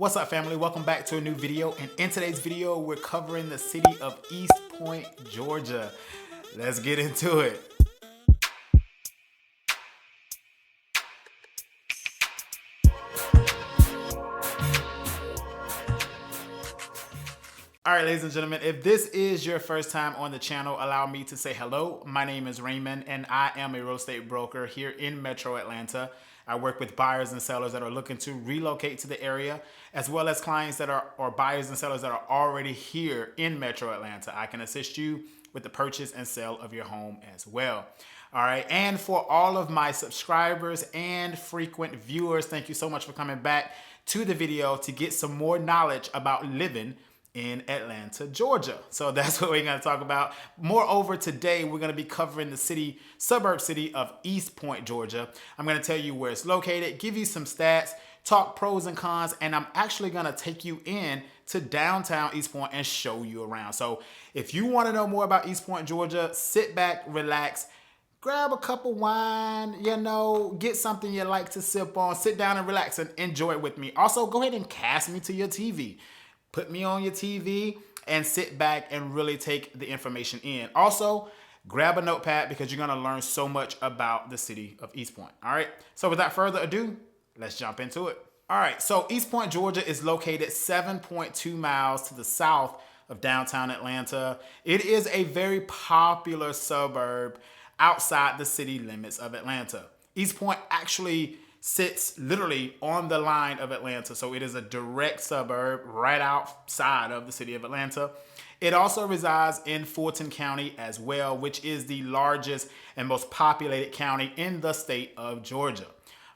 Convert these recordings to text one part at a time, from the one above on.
What's up, family? Welcome back to a new video. And in today's video, we're covering the city of East Point, Georgia. Let's get into it. All right, ladies and gentlemen, if this is your first time on the channel, allow me to say hello. My name is Raymond, and I am a real estate broker here in Metro Atlanta. I work with buyers and sellers that are looking to relocate to the area, as well as clients that are, or buyers and sellers that are already here in Metro Atlanta. I can assist you with the purchase and sale of your home as well. All right, and for all of my subscribers and frequent viewers, thank you so much for coming back to the video to get some more knowledge about living in Atlanta, Georgia. So that's what we're going to talk about. Moreover, today we're going to be covering the suburb city of East Point, Georgia. I'm going to tell you where it's located, give you some stats, talk pros and cons, and I'm actually going to take you in to downtown East Point and show you around. So if you want to know more about East Point, Georgia, sit back, relax, grab a cup of wine, get something you like to sip on, sit down and relax and enjoy it with me. Also, go ahead and cast me to your TV. Put me on your TV and sit back and really take the information in. Also, grab a notepad because you're gonna learn so much about the city of East Point. All right, so without further ado, let's jump into it. All right, so East Point, Georgia is located 7.2 miles to the south of downtown Atlanta. It is a very popular suburb outside the city limits of Atlanta. East Point actually sits literally on the line of Atlanta. So it is a direct suburb right outside of the city of Atlanta. It also resides in Fulton County as well, which is the largest and most populated county in the state of Georgia.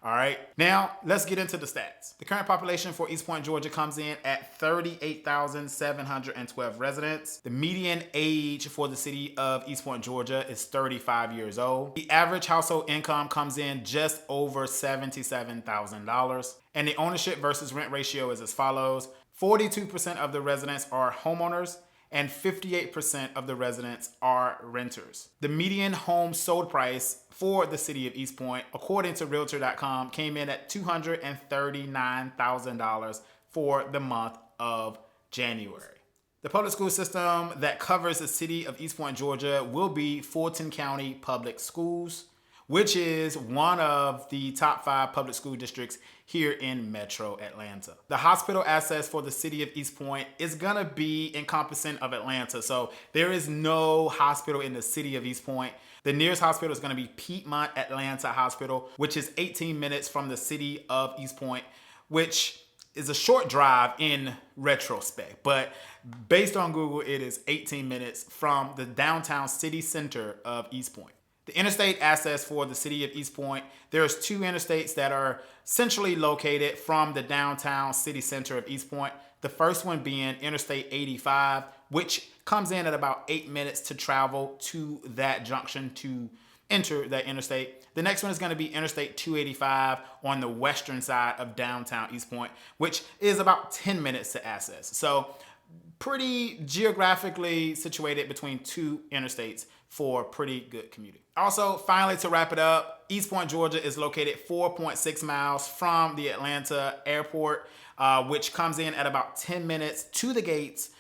All right, now let's get into the stats. The current population for East Point, Georgia comes in at 38,712 residents. The median age for the city of East Point, Georgia is 35 years old. The average household income comes in just over $77,000. And the ownership versus rent ratio is as follows. 42% of the residents are homeowners and 58% of the residents are renters. The median home sold price for the city of East Point, according to Realtor.com, came in at $239,000 for the month of January. The public school system that covers the city of East Point, Georgia will be Fulton County Public Schools, which is one of the top 5 public school districts here in Metro Atlanta. The hospital access for the city of East Point is gonna be encompassing of Atlanta. So there is no hospital in the city of East Point. The nearest hospital is gonna be Piedmont Atlanta Hospital, which is 18 minutes from the city of East Point, which is a short drive in retrospect, but based on Google, it is 18 minutes from the downtown city center of East Point. The interstate access for the city of East Point, there's 2 interstates that are centrally located from the downtown city center of East Point. The first one being Interstate 85, which comes in at about 8 minutes to travel to that junction to enter that interstate. The next one is going to be Interstate 285 on the western side of downtown East Point, which is about 10 minutes to access. So pretty geographically situated between 2 interstates for pretty good commuting. Also, finally, to wrap it up, East Point, Georgia is located 4.6 miles from the Atlanta airport, which comes in at about 10 minutes to the gates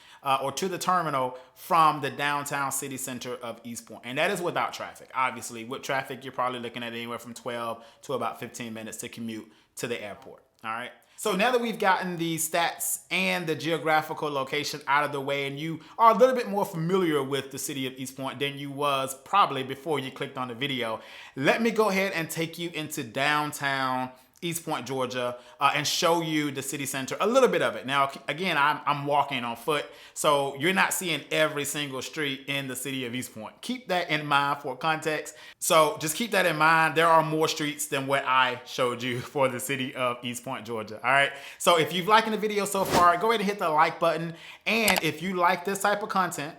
or to the terminal from the downtown city center of East Point. And that is without traffic. Obviously, with traffic, you're probably looking at anywhere from 12 to about 15 minutes to commute to the airport. All right. So now that we've gotten the stats and the geographical location out of the way, and you are a little bit more familiar with the city of East Point than you was probably before you clicked on the video, let me go ahead and take you into downtown East Point, Georgia, and show you the city center, a little bit of it. Now, again, I'm walking on foot, so you're not seeing every single street in the city of East Point. Keep that in mind for context. So just keep that in mind. There are more streets than what I showed you for the city of East Point, Georgia. All right. So if you've liked the video so far, go ahead and hit the like button. And if you like this type of content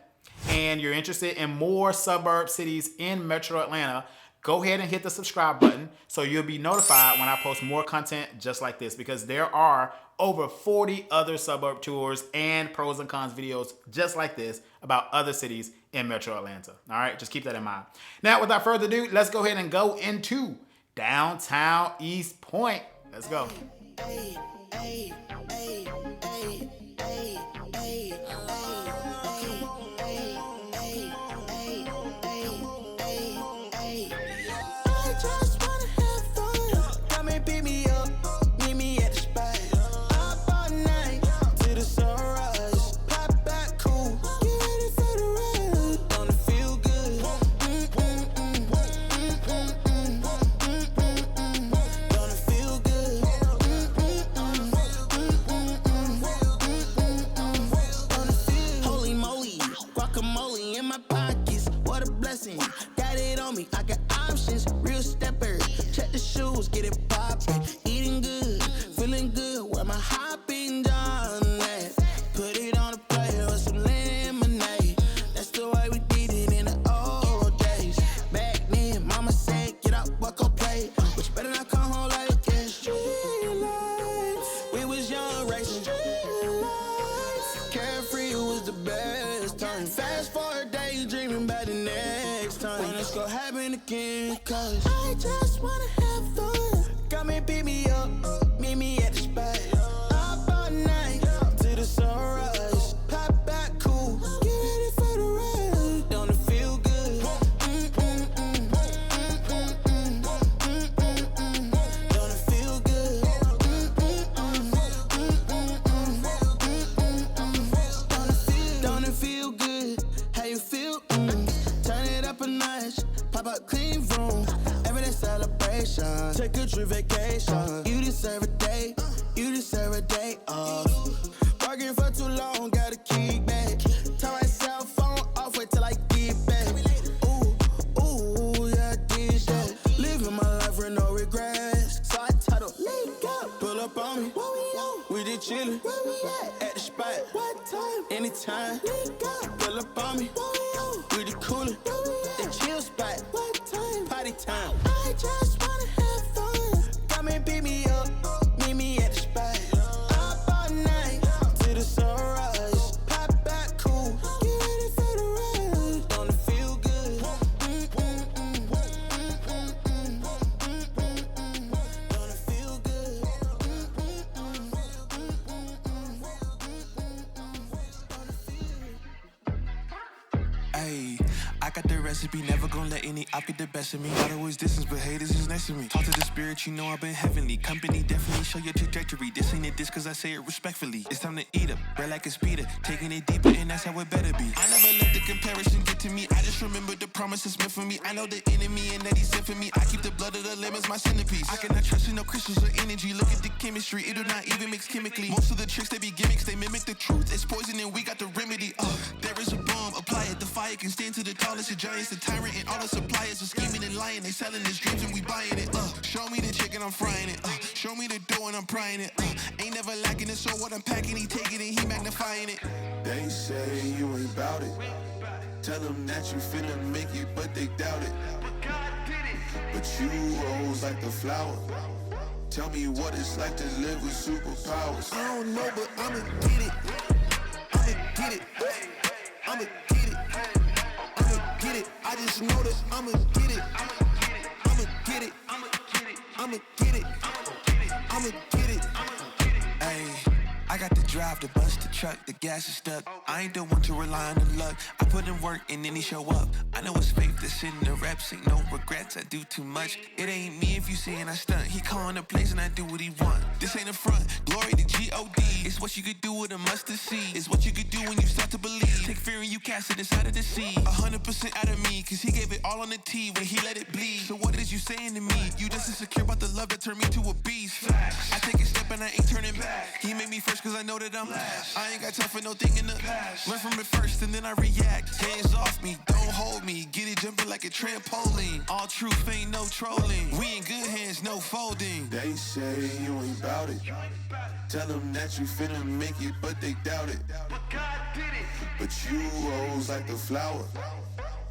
and you're interested in more suburb cities in Metro Atlanta, go ahead and hit the subscribe button so you'll be notified when I post more content just like this, because there are over 40 other suburb tours and pros and cons videos just like this about other cities in Metro Atlanta. All right, just keep that in mind. Now, without further ado, let's go ahead and go into downtown East Point. Let's go. Ay, ay, ay, ay, ay, ay, ay, ay, ay, ay, ay. I just wanna have fun. Come and pick me up, meet me at the spot. Up all night to the sunrise. Pop back cool, get ready for the ride. Gonna feel good. Gonna feel good. Holy moly, guacamole in my pockets. What a blessing. Got it on me, I got options. Real stepper. Check the shoes, get it poppin'. Eating good, feeling good. Where my hopping done at? Put it on a plate with some lemonade. That's the way we did it in the old days. Back then, mama said, get up, walk up, play. But you better not come home like that. Street lights. We was young, racing. Street lights. Carefree was the best time. Fast forward, daydreaming about the next time. When it's gonna happen again, cause I just wanna have fun. Come and pick me up, meet me at the spot. Up all night to the sunrise. Pop back cool, get ready for the ride. Don't it feel good? Don't it feel good? Don't it feel good? How you feel? Turn it up a notch, pop up clean room. Everyday celebration, take a trip vacation. You deserve a day, you deserve a day off. Working for too long, gotta kick back. Turn my cell phone off, wait till I get back. Ooh, yeah, I did that. Living my life with no regrets. So I title, link up, pull up on me. We did chillin', where we at the spot. What time? Anytime, link up, pull up on me. We the coolin', the chill spot. What time? Party time. I just wanna have fun. Come and pick me up, meet me at the spot. Up all night to the sunrise. Pop back cool, get ready for the ride. Don't it feel good? Don't it feel good? Ayy, I got the recipe, never gonna let any op get the best of me. Not always distance, but haters is next to me. Talk to the spirit, you know I've been heavenly. Company definitely show your trajectory. This ain't a diss cause I say it respectfully. It's time to eat up, bread like a speeder. Taking it deeper and that's how it better be. I never let the comparison get to me. I just remember the promises meant for me. I know the enemy and that he's sent for me. I keep the blood of the lemons my centerpiece. I cannot trust in no crystals or energy. Look at the chemistry, it do not even mix chemically. Most of the tricks they be gimmicks, they mimic the truth. It's poison and we got the remedy. There is a bomb, apply it. The fire can stand to the tallest of giants. The tyrant and all the suppliers are scheming and lying. They selling his dreams and we buying it. Show me the chicken, I'm frying it. Show me the dough and I'm prying it. Ain't never lacking it, so what I'm packing, he taking it, he magnifying it. They say you ain't bout it. Tell them that you finna make it, but they doubt it. But you rose like the flower. Tell me what it's like to live with superpowers. I don't know, but I'ma get it. I'ma get it. I'ma get it. I'ma get it. I just know that I'ma get it. I'ma get it. I'ma get it. I'ma get it. Ayy, I got to drive to bust the truck, the gas is stuck. I ain't the one to rely on the luck. I put in work and then he show up. I know it's faith that's in the reps, ain't no regrets, I do too much. It ain't me if you saying I stunt. He calling the plays and I do what he want. This ain't a front, glory to G-O-D. It's what you could do with a mustard seed. It's what you could do when you start to believe. Take fear and you cast it inside of the sea. 100% out of me, cause he gave it all on the tee when he let it bleed. So what is you saying to me? You just insecure about the love that turned me to a beast. I take a step and I ain't turning back. He made me first cause I know that I'm last. I ain't got time for no thing in the past. Learn from it first and then I react. Hands off me, don't hold me. Get it jumping like a trampoline. All truth, ain't no trolling. We in good hands, no folding. They say you ain't bout it. Tell them that you finna make it, but they doubt it. But you rose like the flower.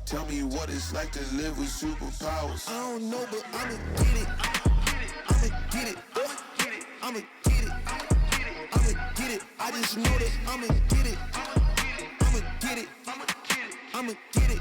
Tell me what it's like to live with superpowers. I don't know, but I'ma get it. I'ma get it. I'ma get it. I'ma get it. I just know that I'ma get it. I'ma get it. I'ma get it. I'ma get it.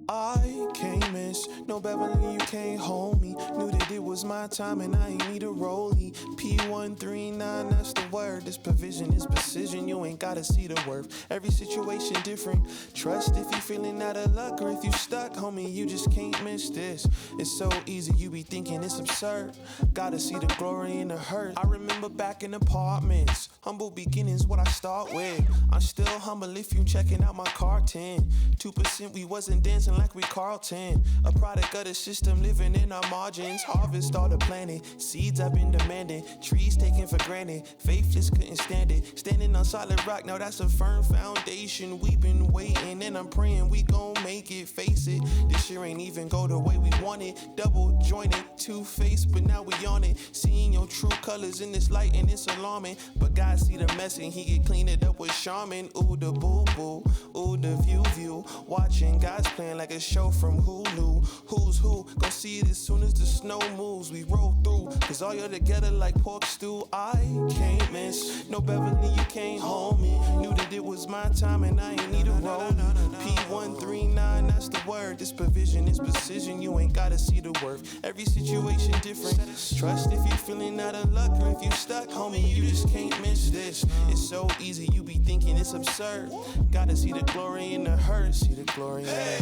I can't miss no Beverly, you can't hold me. Knew that it was my time and I ain't need a rollie. P139, that's the word. This provision is precision, you ain't gotta see the worth. Every situation different. Trust if you feeling out of luck or if you stuck, homie, you just can't miss this. It's so easy, you be thinking it's absurd. Gotta see the glory in the hurt. I remember back in apartments, humble beginnings, what I start with. I'm still humble if you checking out my car 10. 2% we wasn't dancing like we Carlton. A product of the system living in our margins. Harvest all the planet. Seeds I've been demanding. Trees taken for granted. Faithless couldn't stand it. Standing on solid rock, now that's a firm foundation. We've been waiting and I'm praying we gon' make it. Face it, this year ain't even go the way we want it. Double jointed, two-faced, but now we on it. Seeing your true colors in this light and it's alarming. But God see the mess and he get clean it up with Charmin. Ooh, the boo-boo. Ooh, the view. Watching God's plan like a show from Hulu. Who's who? Gon' see it as soon as the snow moves. We roll through, cause all y'all together like pork stew. I can't miss no Beverly, you can't hold me. Knew that it was my time and I ain't need a roll. P139, that's the word. This provision is precision, you ain't gotta see the worth. Every situation different. Trust if you feeling out of luck or if you stuck, homie, you just can't miss this. It's so easy, you be thinking it's absurd. Gotta see the glory in the hurt, see the glory in the hurt.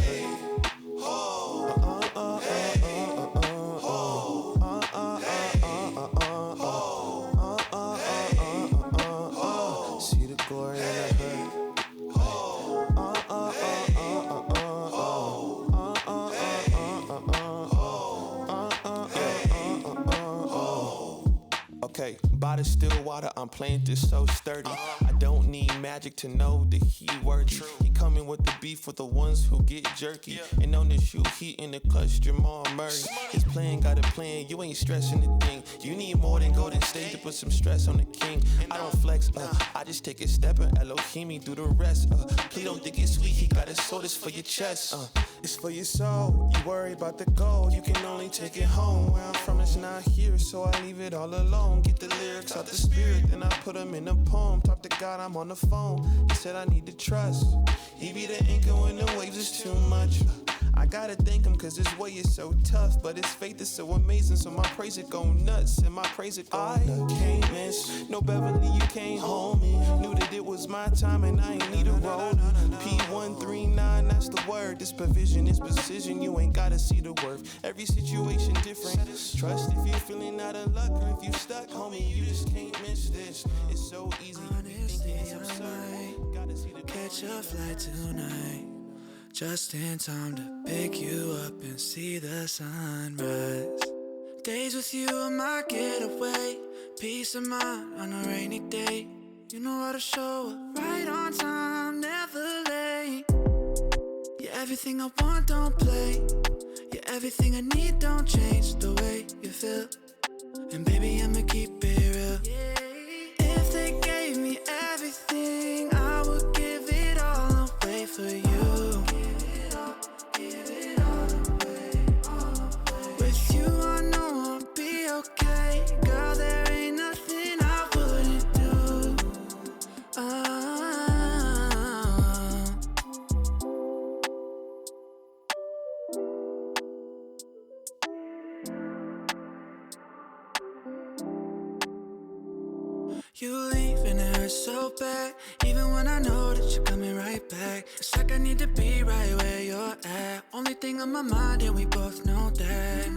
See the glory in the hurt. Okay, by the still water, I'm playing this so sturdy. I don't need magic to know that he worthy. He coming with the beef with the ones who get jerky. And on the shoe, he in the clutch, Jamal Murray. His plan got a plan, you ain't stressing the thing. You need more than Golden State to put some stress on the king. I don't flex, I just take a step and Elohim do the rest. Please don't think it's sweet, he got his sword, it's for your chest. It's for your soul, you worry about the gold, you can only take it home. Where I'm from, it's not here, so I leave it all alone. Get the lyrics out the spirit, then I put them in a poem. Talk to God, I'm on the phone. He said I need to trust. He be the anchor when the waves is too much. I gotta thank him cause his way is so tough, but his faith is so amazing, so my praise it go nuts, and my praise it go nuts. I can't miss no Beverly, you can't hold me. Knew that it was my time and I ain't need a roll. P139, that's the word. This provision is precision, you ain't gotta see the worth. Every situation different. Trust if you're feeling out of luck or if you stuck, homie, you just can't miss this. It's so easy. Honestly, I might catch a flight tonight, just in time to pick you up and see the sunrise. Days with you are my getaway, peace of mind on a rainy day. You know how to show up right on time, never late. You're everything I want, don't play. You're everything I need, don't change the way you feel. And baby, I'ma keep it real. If they gave me everything, I would give it all away for you. With you, I know I'll be okay. Girl, there ain't nothing I wouldn't do. You leave and it hurts so bad, even when I know that you're coming right back. It's like I need to be right where you're at. Only thing on my mind, and we both know that.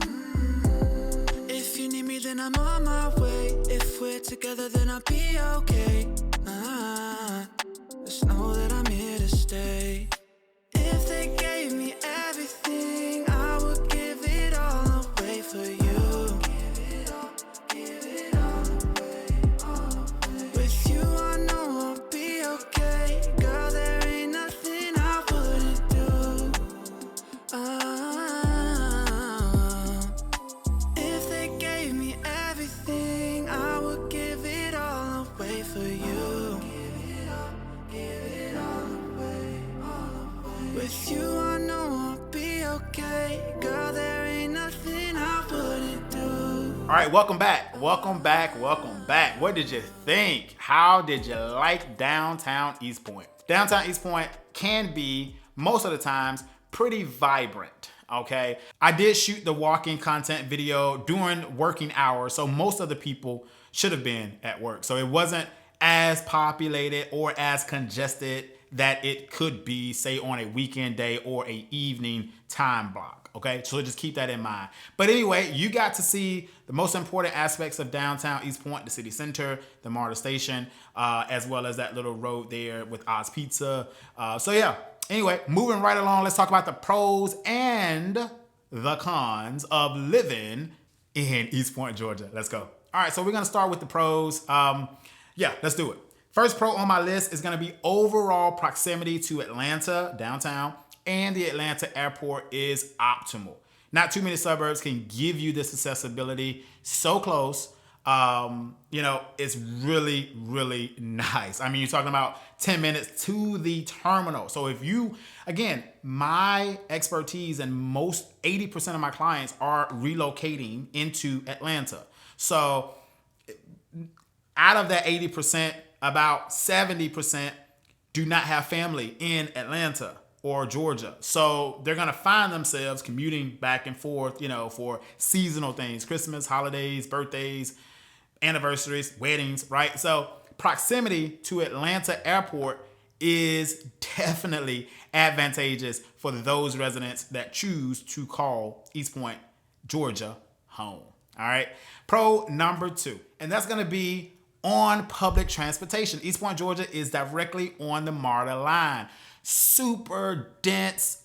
If you need me, then I'm on my way. If we're together, then I'll be okay. Just know that I'm here to stay. If they gave me everything, I would give it all away for you. With you, I know I'll be okay. Girl, there ain't nothing I wouldn't do. If they gave me everything, I would give it all away for you. With you, I know I'll be okay. Girl, there ain't nothing I wouldn't do. All right, welcome back. What did you think? How did you like downtown East Point? Downtown East Point can be, most of the times, pretty vibrant. Okay, I did shoot the walk-in content video during working hours, so most of the people should have been at work. So it wasn't as populated or as congested that it could be, say, on a weekend day or a evening time block. Okay, so just keep that in mind. But anyway, you got to see the most important aspects of downtown East Point, the city center, the MARTA station, as well as that little road there with Oz Pizza. So yeah, anyway, moving right along, let's talk about the pros and the cons of living in East Point, Georgia. Let's go. All right, so we're gonna start with the pros. Yeah, let's do it. First pro on my list is gonna be overall proximity to Atlanta, downtown, and the Atlanta airport is optimal. Not too many suburbs can give you this accessibility so close. It's really, really nice. I mean, you're talking about 10 minutes to the terminal. So if you, again, my expertise and most 80% of my clients are relocating into Atlanta. So out of that 80%, about 70% do not have family in Atlanta or Georgia. So they're gonna find themselves commuting back and forth, for seasonal things, Christmas, holidays, birthdays, anniversaries, weddings, right? So proximity to Atlanta airport is definitely advantageous for those residents that choose to call East Point, Georgia home. All right. Pro number 2, and that's going to be on public transportation. East Point, Georgia is directly on the MARTA line. Super dense,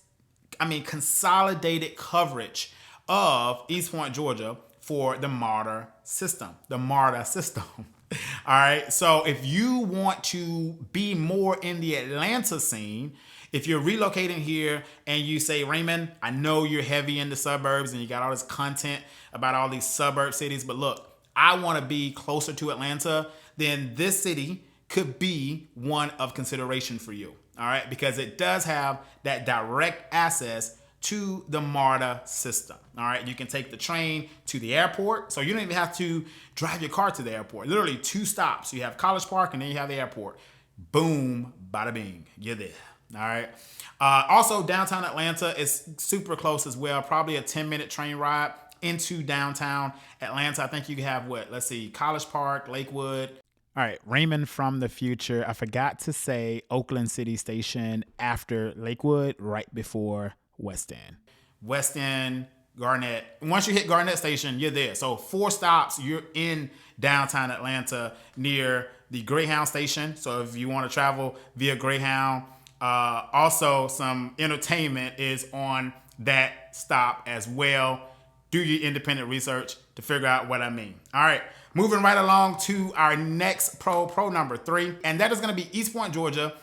consolidated coverage of East Point, Georgia for the MARTA system. All right. So if you want to be more in the Atlanta scene, if you're relocating here and you say, Raymond, I know you're heavy in the suburbs and you got all this content about all these suburb cities, but look, I want to be closer to Atlanta, then this city could be one of consideration for you. All right. Because it does have that direct access to the MARTA system. All right. You can take the train to the airport. So you don't even have to drive your car to the airport. Literally 2 stops. You have College Park and then you have the airport. Boom, bada bing. You're there. All right. Also, downtown Atlanta is super close as well. Probably a 10-minute train ride into downtown Atlanta. I think you have College Park, Lakewood. All right, Raymond from the future. I forgot to say Oakland City Station after Lakewood, right before West End. West End, Garnett. Once you hit Garnett Station, you're there. So 4 stops, you're in downtown Atlanta near the Greyhound station. So if you want to travel via Greyhound, also some entertainment is on that stop as well. Do your independent research to figure out what I mean. All right, moving right along to our next pro number 3, and that is going to be East Point, Georgia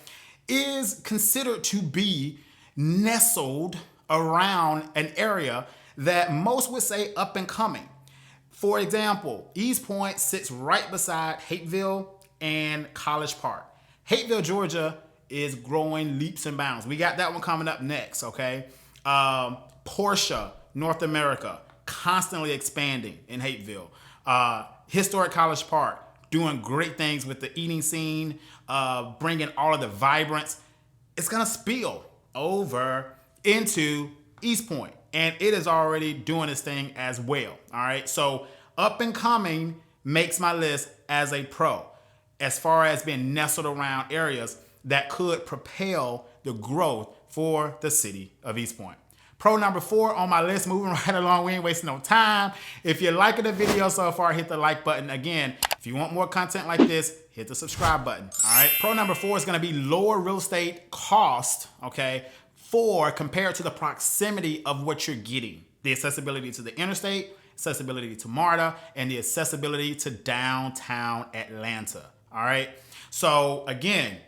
is considered to be nestled around an area that most would say up and coming. For example, East Point sits right beside Hapeville and College Park. Hapeville, Georgia is growing leaps and bounds. We got that one coming up next, okay? Porsche, North America, constantly expanding in Hapeville. Historic College Park, doing great things with the eating scene, bringing all of the vibrance. It's gonna spill over into East Point, and it is already doing its thing as well. All right, so up and coming makes my list as a pro, as far as being nestled around areas that could propel the growth for the city of East Point. Pro number 4 on my list, moving right along, we ain't wasting no time. If you're liking the video so far, hit the like button. Again, if you want more content like this, hit the subscribe button, all right? Pro number 4 is gonna be lower real estate cost, okay, compared to the proximity of what you're getting. The accessibility to the interstate, accessibility to MARTA, and the accessibility to downtown Atlanta, all right? So again,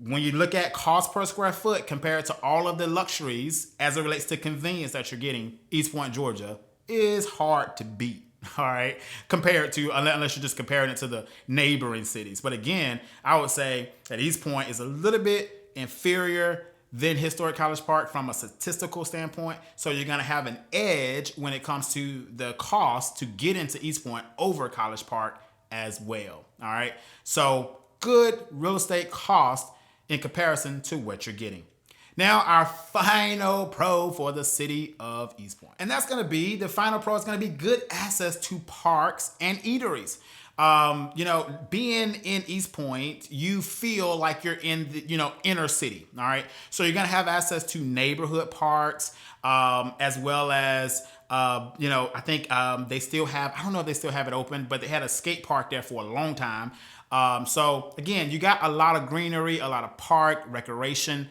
when you look at cost per square foot compared to all of the luxuries as it relates to convenience that you're getting, East Point, Georgia is hard to beat, all right? Compared to, unless you're just comparing it to the neighboring cities. But again, I would say that East Point is a little bit inferior than Historic College Park from a statistical standpoint. So you're gonna have an edge when it comes to the cost to get into East Point over College Park as well, all right? So good real estate cost in comparison to what you're getting. Now, our final pro for the city of East Point. And that's going to be, the final pro is going to be good access to parks and eateries. Being in East Point, you feel like you're in the, inner city. All right. So you're going to have access to neighborhood parks, as well as, I think they still have, I don't know if they still have it open, but they had a skate park there for a long time. So again, you got a lot of greenery, a lot of park, recreation,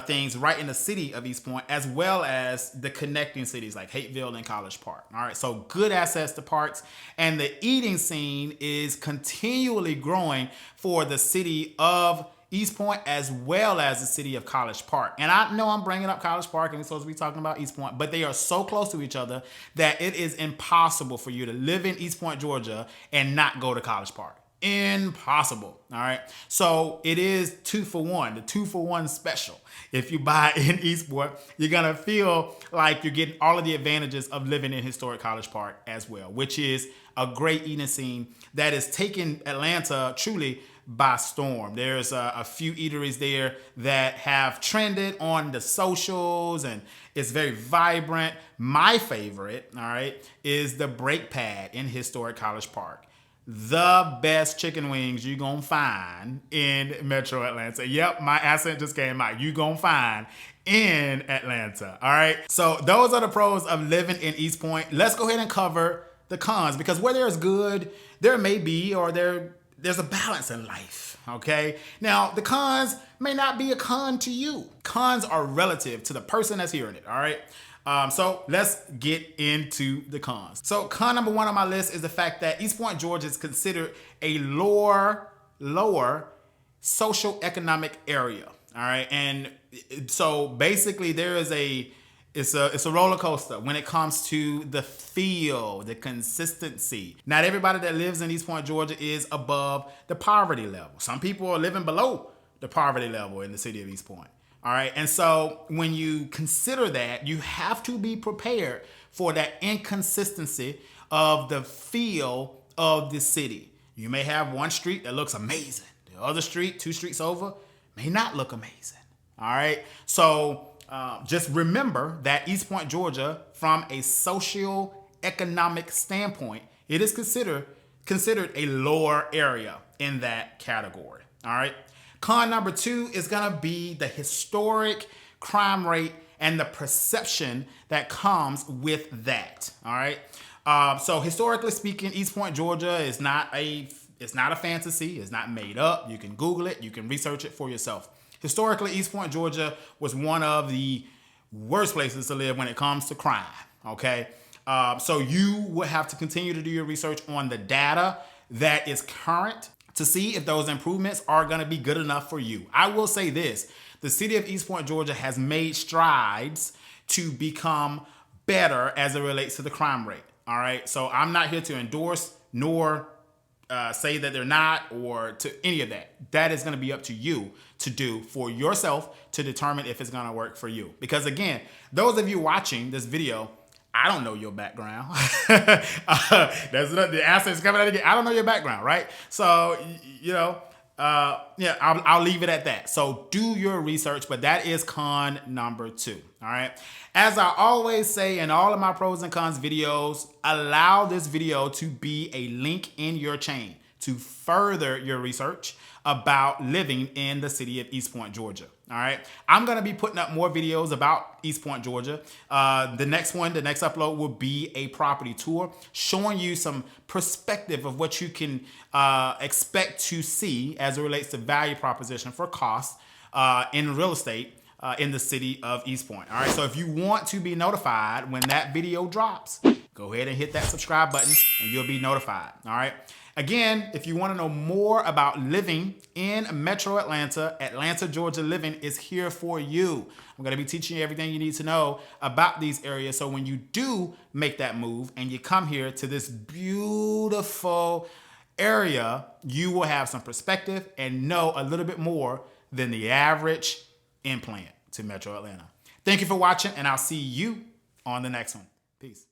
things right in the city of East Point, as well as the connecting cities like Hateville and College Park. All right, so good access to parks, and the eating scene is continually growing for the city of East Point as well as the city of College Park. And I know I'm bringing up College Park and we're supposed to be talking about East Point, but they are so close to each other that it is impossible for you to live in East Point, Georgia and not go to College Park. Impossible. All right. So it is 2 for 1, the 2 for 1 special. If you buy in East Point, you're going to feel like you're getting all of the advantages of living in historic College Park as well, which is a great eating scene that is taking Atlanta truly by storm. There's a few eateries there that have trended on the socials and it's very vibrant. My favorite, all right, is the Break Pad in historic College Park. The best chicken wings you're going to find in Metro Atlanta. Yep, my accent just came out. You're going to find in Atlanta, all right? So those are the pros of living in East Point. Let's go ahead and cover the cons, because where there's good, there may be, or there's a balance in life, okay? Now, the cons may not be a con to you. Cons are relative to the person that's hearing it, all right? So let's get into the cons. So con number 1 on my list is the fact that East Point, Georgia is considered a lower socioeconomic area. All right. And so basically it's a roller coaster when it comes to the feel, the consistency. Not everybody that lives in East Point, Georgia is above the poverty level. Some people are living below the poverty level in the city of East Point. All right. And so when you consider that, you have to be prepared for that inconsistency of the feel of the city. You may have one street that looks amazing. The other street, 2 streets over, may not look amazing. All right. So just remember that East Point, Georgia, from a socio-economic standpoint, it is considered a lower area in that category. All right. Con number 2 is going to be the historic crime rate and the perception that comes with that. All right. So historically speaking, East Point, Georgia is not a fantasy. It's not made up. You can Google it. You can research it for yourself. Historically, East Point, Georgia was one of the worst places to live when it comes to crime. Okay. So you would have to continue to do your research on the data that is current to see if those improvements are going to be good enough for you. I will say this, the city of East Point, Georgia has made strides to become better as it relates to the crime rate. All right. So I'm not here to endorse nor say that they're not, or to any of that. That is going to be up to you to do for yourself to determine if it's going to work for you. Because again, those of you watching this video, I don't know your background. That's the assets coming out again. I don't know your background, right? So, I'll leave it at that. So do your research, but that is con number 2. All right. As I always say in all of my pros and cons videos, allow this video to be a link in your chain to further your research about living in the city of East Point, Georgia. All right. I'm going to be putting up more videos about East Point, Georgia. The next upload will be a property tour showing you some perspective of what you can expect to see as it relates to value proposition for costs in real estate in the city of East Point. All right. So if you want to be notified when that video drops, go ahead and hit that subscribe button and you'll be notified. All right. Again, if you want to know more about living in Metro Atlanta, Atlanta, Georgia Living is here for you. I'm going to be teaching you everything you need to know about these areas. So when you do make that move and you come here to this beautiful area, you will have some perspective and know a little bit more than the average implant to Metro Atlanta. Thank you for watching, and I'll see you on the next one. Peace.